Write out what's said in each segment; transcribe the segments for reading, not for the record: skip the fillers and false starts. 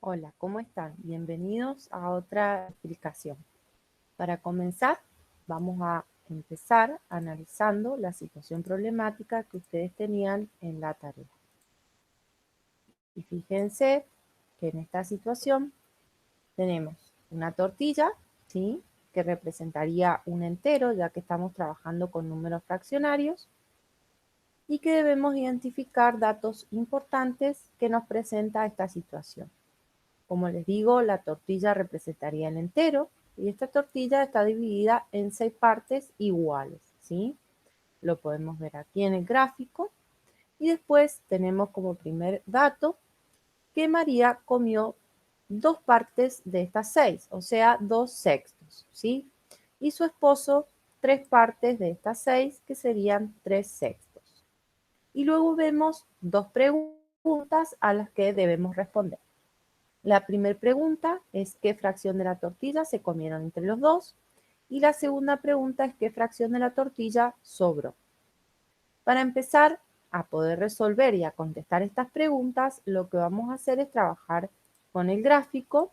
Hola, ¿cómo están? Bienvenidos a otra explicación. Para comenzar, vamos a empezar analizando la situación problemática que ustedes tenían en la tarea. Y fíjense que en esta situación tenemos una tortilla, ¿sí? Que representaría un entero, ya que estamos trabajando con números fraccionarios, y que debemos identificar datos importantes que nos presenta esta situación. Como les digo, la tortilla representaría el entero y esta tortilla está dividida en 6 partes iguales, ¿sí? Lo podemos ver aquí en el gráfico. Y después tenemos como primer dato que María comió 2 partes de estas 6, o sea, 2 sextos, ¿sí? Y su esposo 3 partes de estas 6, que serían 3 sextos. Y luego vemos 2 preguntas a las que debemos responder. La primera pregunta es qué fracción de la tortilla se comieron entre los dos. Y la segunda pregunta es qué fracción de la tortilla sobró. Para empezar a poder resolver y a contestar estas preguntas, lo que vamos a hacer es trabajar con el gráfico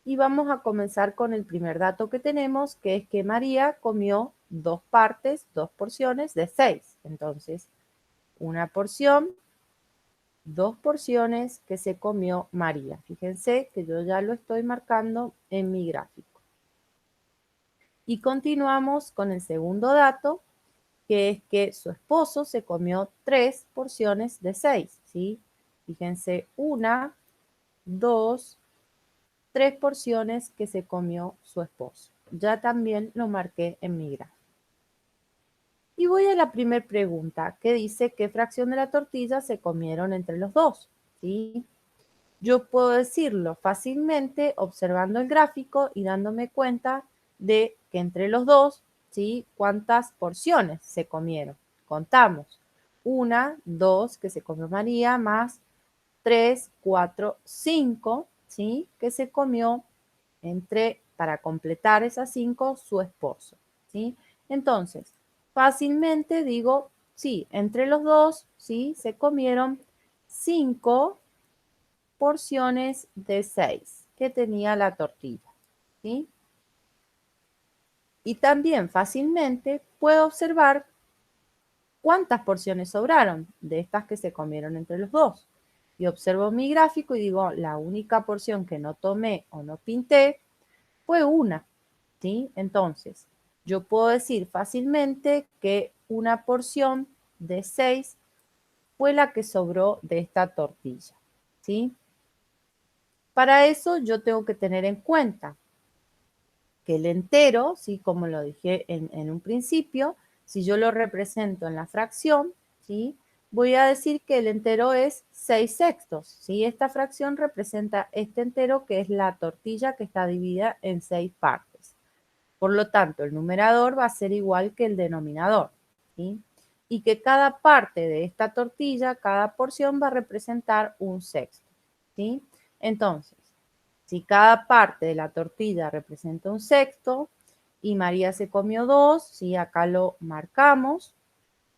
y vamos a comenzar con el primer dato que tenemos, que es que María comió 2 partes, 2 porciones de 6. Entonces, una porción, 2 porciones que se comió María. Fíjense que yo ya lo estoy marcando en mi gráfico. Y continuamos con el segundo dato, que es que su esposo se comió 3 porciones de 6, ¿sí? Fíjense, 1, 2, 3 porciones que se comió su esposo. Ya también lo marqué en mi gráfico. Y voy a la primera pregunta, que dice qué fracción de la tortilla se comieron entre los dos, ¿sí? Yo puedo decirlo fácilmente observando el gráfico y dándome cuenta de que entre los dos, ¿sí? ¿Cuántas porciones se comieron? Contamos. 1, 2 que se comió María, más 3, 4, 5, ¿sí? Que se comió para completar esas 5, su esposo, ¿sí? Entonces, fácilmente digo, sí, entre los dos, ¿sí? Se comieron 5 porciones de 6 que tenía la tortilla, ¿sí? Y también fácilmente puedo observar cuántas porciones sobraron de estas que se comieron entre los dos. Y observo mi gráfico y digo, la única porción que no tomé o no pinté fue una, ¿sí? Entonces, yo puedo decir fácilmente que una porción de 6 fue la que sobró de esta tortilla, ¿sí? Para eso yo tengo que tener en cuenta que el entero, ¿sí? Como lo dije en un principio, si yo lo represento en la fracción, ¿sí? Voy a decir que el entero es 6 sextos, ¿sí? Esta fracción representa este entero que es la tortilla que está dividida en 6 partes. Por lo tanto, el numerador va a ser igual que el denominador, ¿sí? Y que cada parte de esta tortilla, cada porción va a representar un sexto, ¿sí? Entonces, si cada parte de la tortilla representa un sexto y María se comió 2, ¿sí? Acá lo marcamos.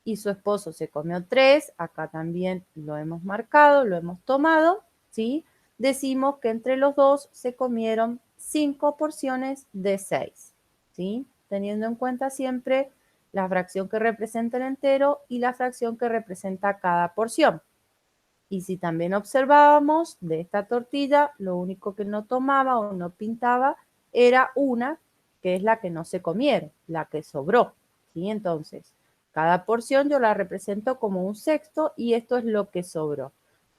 Y su esposo se comió 3, acá también lo hemos marcado, lo hemos tomado, ¿sí? Decimos que entre los dos se comieron 5 porciones de 6, ¿sí? Teniendo en cuenta siempre la fracción que representa el entero y la fracción que representa cada porción. Y si también observábamos de esta tortilla, lo único que no tomaba o no pintaba era una, que es la que no se comieron, la que sobró, ¿sí? Entonces, cada porción yo la represento como un sexto y esto es lo que sobró.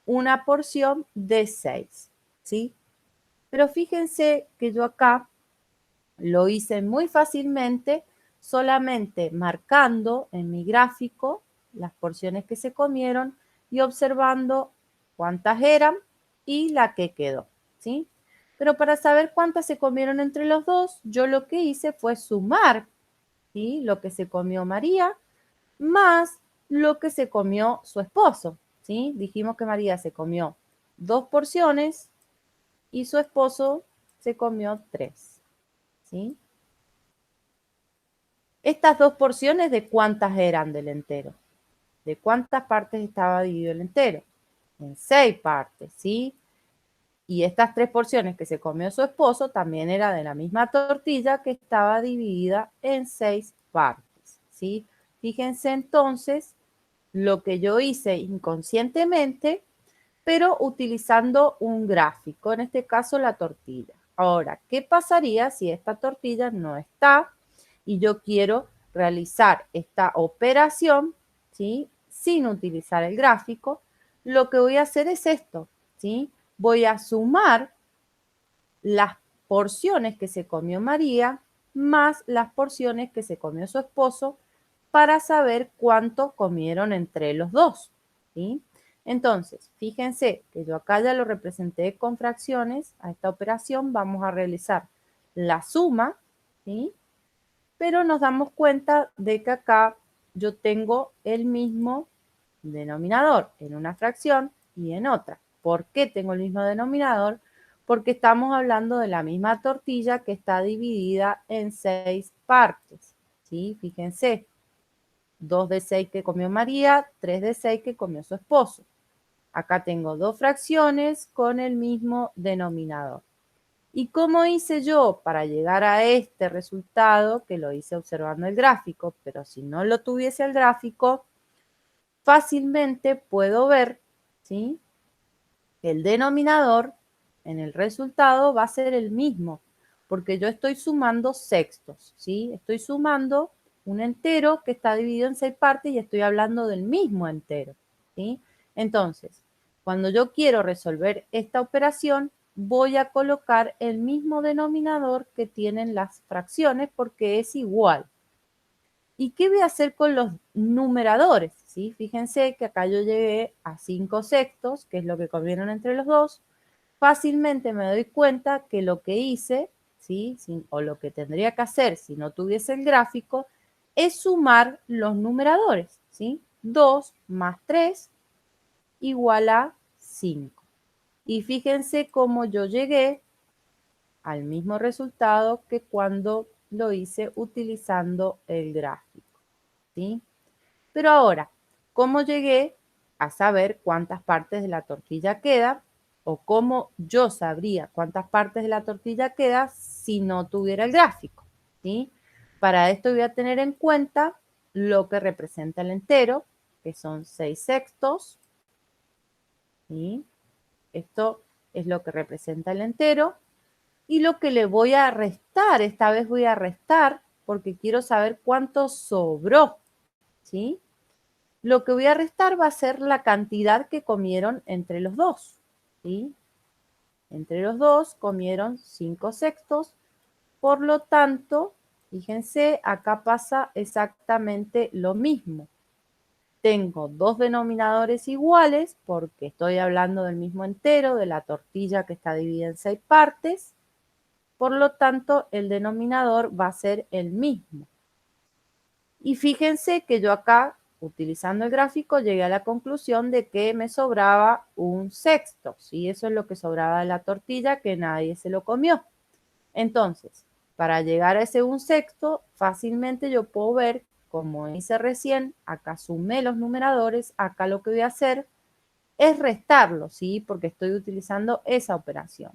Una porción de 6, ¿sí? Pero fíjense que yo acá lo hice muy fácilmente, solamente marcando en mi gráfico las porciones que se comieron y observando cuántas eran y la que quedó, ¿sí? Pero para saber cuántas se comieron entre los dos, yo lo que hice fue sumar, ¿sí? Lo que se comió María más lo que se comió su esposo, ¿sí? Dijimos que María se comió 2 porciones y su esposo se comió 3, ¿sí? Estas 2 porciones, ¿de cuántas eran del entero? ¿De cuántas partes estaba dividido el entero? En 6 partes, ¿sí? Y estas 3 porciones que se comió su esposo también era de la misma tortilla que estaba dividida en 6 partes, ¿sí? Fíjense entonces lo que yo hice inconscientemente, pero utilizando un gráfico, en este caso la tortilla. Ahora, ¿qué pasaría si esta tortilla no está y yo quiero realizar esta operación, ¿sí? Sin utilizar el gráfico? Lo que voy a hacer es esto, ¿sí? Voy a sumar las porciones que se comió María más las porciones que se comió su esposo para saber cuánto comieron entre los dos, ¿sí? Entonces, fíjense que yo acá ya lo representé con fracciones. A esta operación vamos a realizar la suma, ¿sí? Pero nos damos cuenta de que acá yo tengo el mismo denominador en una fracción y en otra. ¿Por qué tengo el mismo denominador? Porque estamos hablando de la misma tortilla que está dividida en 6 partes, ¿sí? Fíjense, 2 de 6 que comió María, 3 de 6 que comió su esposo. Acá tengo dos fracciones con el mismo denominador. ¿Y cómo hice yo para llegar a este resultado? Que lo hice observando el gráfico, pero si no lo tuviese el gráfico, fácilmente puedo ver, ¿sí?, que el denominador en el resultado va a ser el mismo, porque yo estoy sumando sextos, ¿sí? Estoy sumando un entero que está dividido en 6 partes y estoy hablando del mismo entero, ¿sí? Entonces, cuando yo quiero resolver esta operación, voy a colocar el mismo denominador que tienen las fracciones porque es igual. ¿Y qué voy a hacer con los numeradores? ¿Sí? Fíjense que acá yo llegué a 5 sextos, que es lo que comieron entre los dos. Fácilmente me doy cuenta que lo que hice, ¿sí?, o lo que tendría que hacer si no tuviese el gráfico, es sumar los numeradores, ¿sí? 2 más 3 igual a 5. Y fíjense cómo yo llegué al mismo resultado que cuando lo hice utilizando el gráfico, ¿sí? Pero ahora, ¿cómo llegué a saber cuántas partes de la tortilla queda? ¿O cómo yo sabría cuántas partes de la tortilla queda si no tuviera el gráfico? ¿Sí? Para esto voy a tener en cuenta lo que representa el entero, que son 6 sextos. ¿Sí? Esto es lo que representa el entero. Y lo que le voy a restar, esta vez voy a restar porque quiero saber cuánto sobró. ¿Sí? Lo que voy a restar va a ser la cantidad que comieron entre los dos, ¿sí? Entre los dos comieron 5 sextos, por lo tanto, fíjense, acá pasa exactamente lo mismo. Tengo dos denominadores iguales porque estoy hablando del mismo entero, de la tortilla que está dividida en 6 partes, por lo tanto, el denominador va a ser el mismo. Y fíjense que yo acá, utilizando el gráfico, llegué a la conclusión de que me sobraba un sexto, ¿sí? Eso es lo que sobraba de la tortilla, que nadie se lo comió. Entonces, para llegar a ese un sexto, fácilmente yo puedo ver, como hice recién, acá sumé los numeradores, acá lo que voy a hacer es restarlo, ¿sí? Porque estoy utilizando esa operación.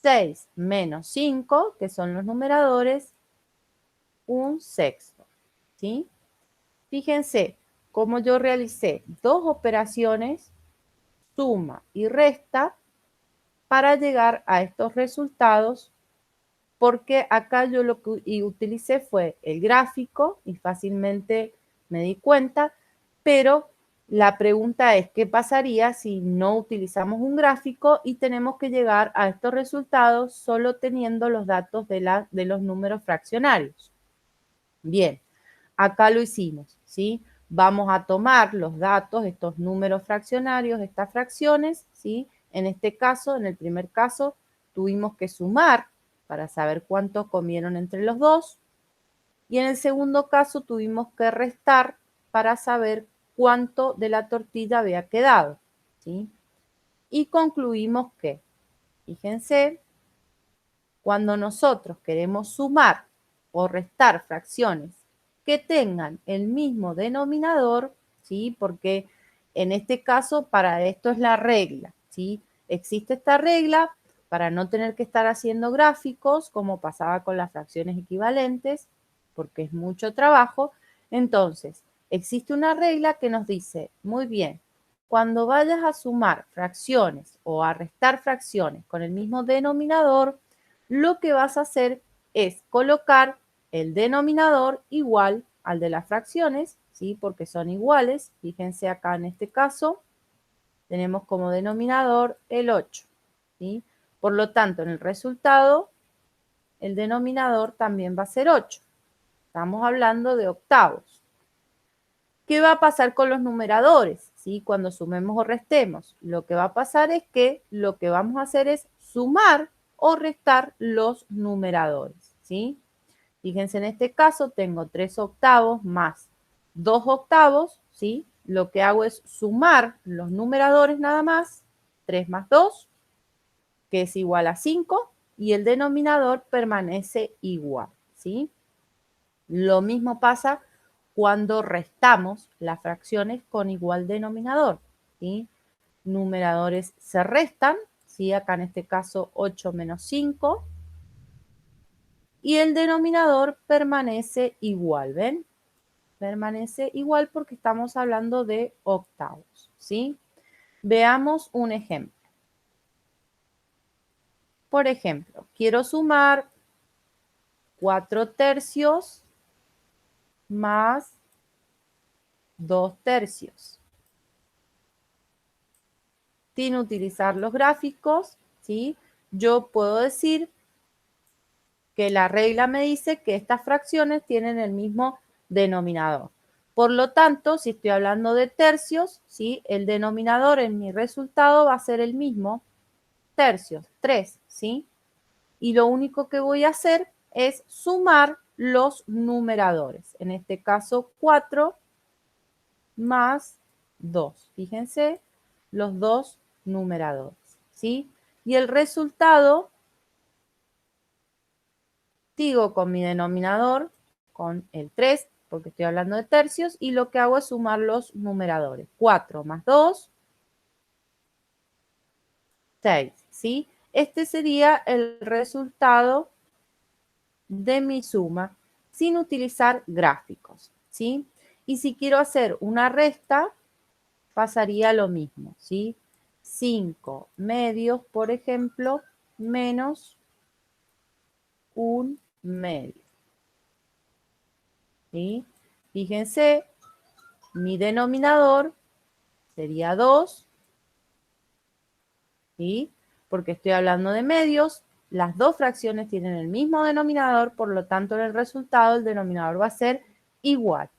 6 menos 5, que son los numeradores, un sexto, ¿sí? Fíjense cómo yo realicé dos operaciones, suma y resta, para llegar a estos resultados, porque acá yo lo que utilicé fue el gráfico y fácilmente me di cuenta, pero la pregunta es, ¿qué pasaría si no utilizamos un gráfico y tenemos que llegar a estos resultados solo teniendo los datos de los números fraccionarios? Bien, acá lo hicimos, ¿sí? Vamos a tomar los datos, estos números fraccionarios, estas fracciones, ¿sí? En este caso, en el primer caso, tuvimos que sumar para saber cuánto comieron entre los dos. Y en el segundo caso, tuvimos que restar para saber cuánto de la tortilla había quedado, ¿sí? Y concluimos que, fíjense, cuando nosotros queremos sumar o restar fracciones que tengan el mismo denominador, ¿sí? Porque en este caso, para esto es la regla, ¿sí? existe esta regla para no tener que estar haciendo gráficos como pasaba con las fracciones equivalentes, porque es mucho trabajo. Entonces, existe una regla que nos dice, muy bien, cuando vayas a sumar fracciones o a restar fracciones con el mismo denominador, lo que vas a hacer es colocar el denominador igual al de las fracciones, ¿sí? Porque son iguales. Fíjense acá en este caso, tenemos como denominador el 8, ¿sí? Por lo tanto, en el resultado, el denominador también va a ser 8. Estamos hablando de octavos. ¿Qué va a pasar con los numeradores? ¿Sí? Cuando sumemos o restemos, lo que va a pasar es que lo que vamos a hacer es sumar o restar los numeradores, ¿sí? Fíjense, en este caso tengo 3 octavos más 2 octavos, ¿sí? Lo que hago es sumar los numeradores nada más, 3 más 2, que es igual a 5, y el denominador permanece igual, ¿sí? Lo mismo pasa cuando restamos las fracciones con igual denominador, ¿sí? Numeradores se restan, ¿sí? Acá en este caso 8 menos 5, y el denominador permanece igual, ¿ven? Permanece igual porque estamos hablando de octavos, ¿sí? Veamos un ejemplo. Por ejemplo, quiero sumar 4 tercios más 2 tercios. Sin utilizar los gráficos, ¿sí? Yo puedo decir que la regla me dice que estas fracciones tienen el mismo denominador. Por lo tanto, si estoy hablando de tercios, ¿sí? El denominador en mi resultado va a ser el mismo, tercios, 3, ¿sí? Y lo único que voy a hacer es sumar los numeradores. En este caso, 4 más 2. Fíjense, los dos numeradores, ¿sí? Y el resultado, sigo con mi denominador, con el 3, porque estoy hablando de tercios, y lo que hago es sumar los numeradores. 4 más 2, 6, ¿sí? Este sería el resultado de mi suma sin utilizar gráficos, ¿sí? Y si quiero hacer una resta, pasaría lo mismo, ¿sí? 5 medios, por ejemplo, menos 1 medio, ¿sí? Fíjense, mi denominador sería 2, ¿sí? Porque estoy hablando de medios, las dos fracciones tienen el mismo denominador, por lo tanto, en el resultado el denominador va a ser igual.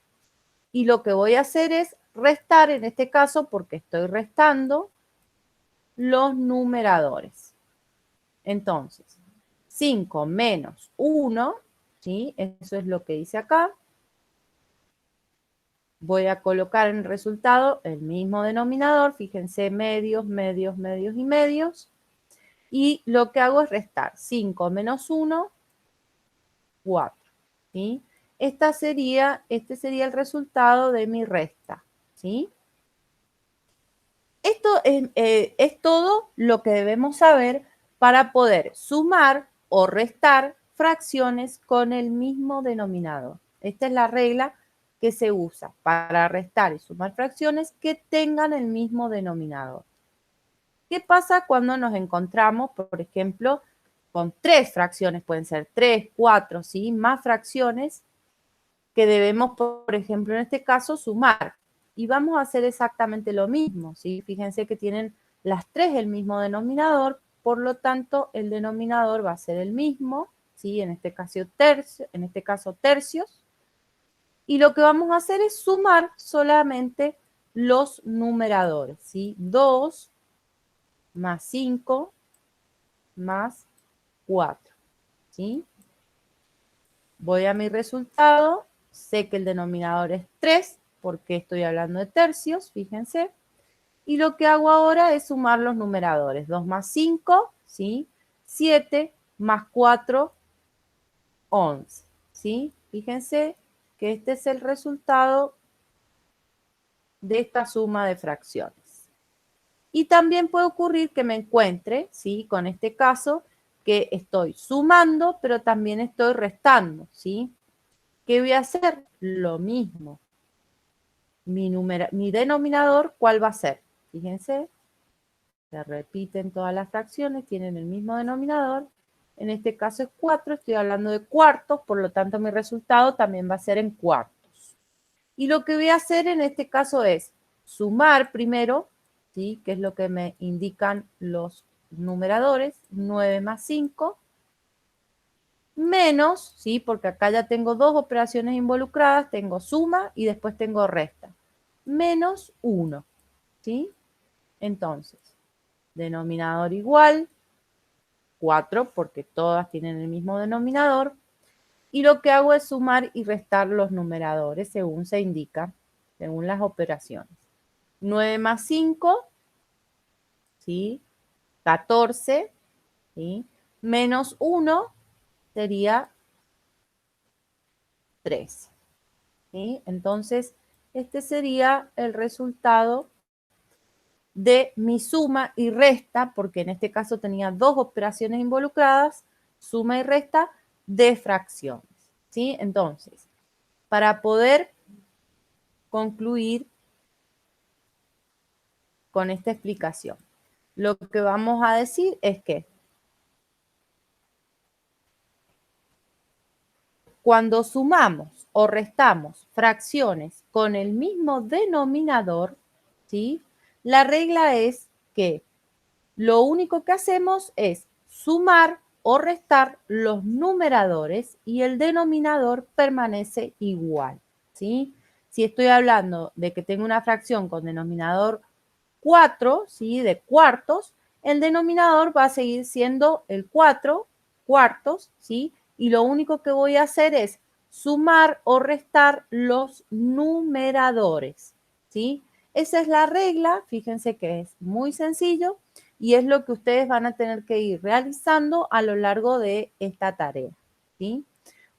Y lo que voy a hacer es restar, en este caso, porque estoy restando los numeradores. Entonces, 5 menos 1, ¿sí? Eso es lo que dice acá. Voy a colocar en el resultado el mismo denominador, fíjense, medios, medios, medios y medios. Y lo que hago es restar 5 menos 1, 4, ¿sí? Este sería el resultado de mi resta, ¿sí? Esto es todo lo que debemos saber para poder sumar o restar fracciones con el mismo denominador. Esta es la regla que se usa para restar y sumar fracciones que tengan el mismo denominador. ¿Qué pasa cuando nos encontramos, por ejemplo, con 3 fracciones? Pueden ser 3, 4, ¿sí? Más fracciones que debemos, por ejemplo, en este caso, sumar. Y vamos a hacer exactamente lo mismo, ¿sí? Fíjense que tienen las 3 el mismo denominador, por lo tanto, el denominador va a ser el mismo, ¿sí? En este caso, tercios. Y lo que vamos a hacer es sumar solamente los numeradores, ¿sí? 2 más 5 más 4, ¿sí? Voy a mi resultado, sé que el denominador es 3, porque estoy hablando de tercios, fíjense. Y lo que hago ahora es sumar los numeradores. 2 más 5, ¿sí? 7 más 4, 11, ¿sí? Fíjense que este es el resultado de esta suma de fracciones. Y también puede ocurrir que me encuentre, ¿sí? Con este caso, que estoy sumando, pero también estoy restando, ¿sí? ¿Qué voy a hacer? Lo mismo. Mi denominador, ¿cuál va a ser? Fíjense, se repiten todas las fracciones, tienen el mismo denominador. En este caso es 4, estoy hablando de cuartos, por lo tanto mi resultado también va a ser en cuartos. Y lo que voy a hacer en este caso es sumar primero, ¿sí? Que es lo que me indican los numeradores, 9 más 5, menos, ¿sí? Porque acá ya tengo dos operaciones involucradas, tengo suma y después tengo resta, menos 1, ¿sí? Entonces, denominador igual, 4, porque todas tienen el mismo denominador, y lo que hago es sumar y restar los numeradores según se indica, según las operaciones. 9 más 5, ¿sí? 14, ¿sí? Menos 1 sería 3, ¿sí? Entonces, este sería el resultado de mi suma y resta, porque en este caso tenía dos operaciones involucradas, suma y resta de fracciones, ¿sí? Entonces, para poder concluir con esta explicación, lo que vamos a decir es que cuando sumamos o restamos fracciones con el mismo denominador, ¿sí? La regla es que lo único que hacemos es sumar o restar los numeradores y el denominador permanece igual, ¿sí? Si estoy hablando de que tengo una fracción con denominador 4, ¿sí? De cuartos, el denominador va a seguir siendo el 4 cuartos, ¿sí? Y lo único que voy a hacer es sumar o restar los numeradores, ¿sí? Esa es la regla, fíjense que es muy sencillo y es lo que ustedes van a tener que ir realizando a lo largo de esta tarea, ¿sí?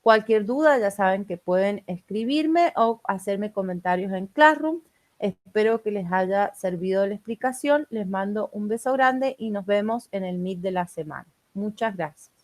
Cualquier duda ya saben que pueden escribirme o hacerme comentarios en Classroom. Espero que les haya servido la explicación. Les mando un beso grande y nos vemos en el Meet de la semana. Muchas gracias.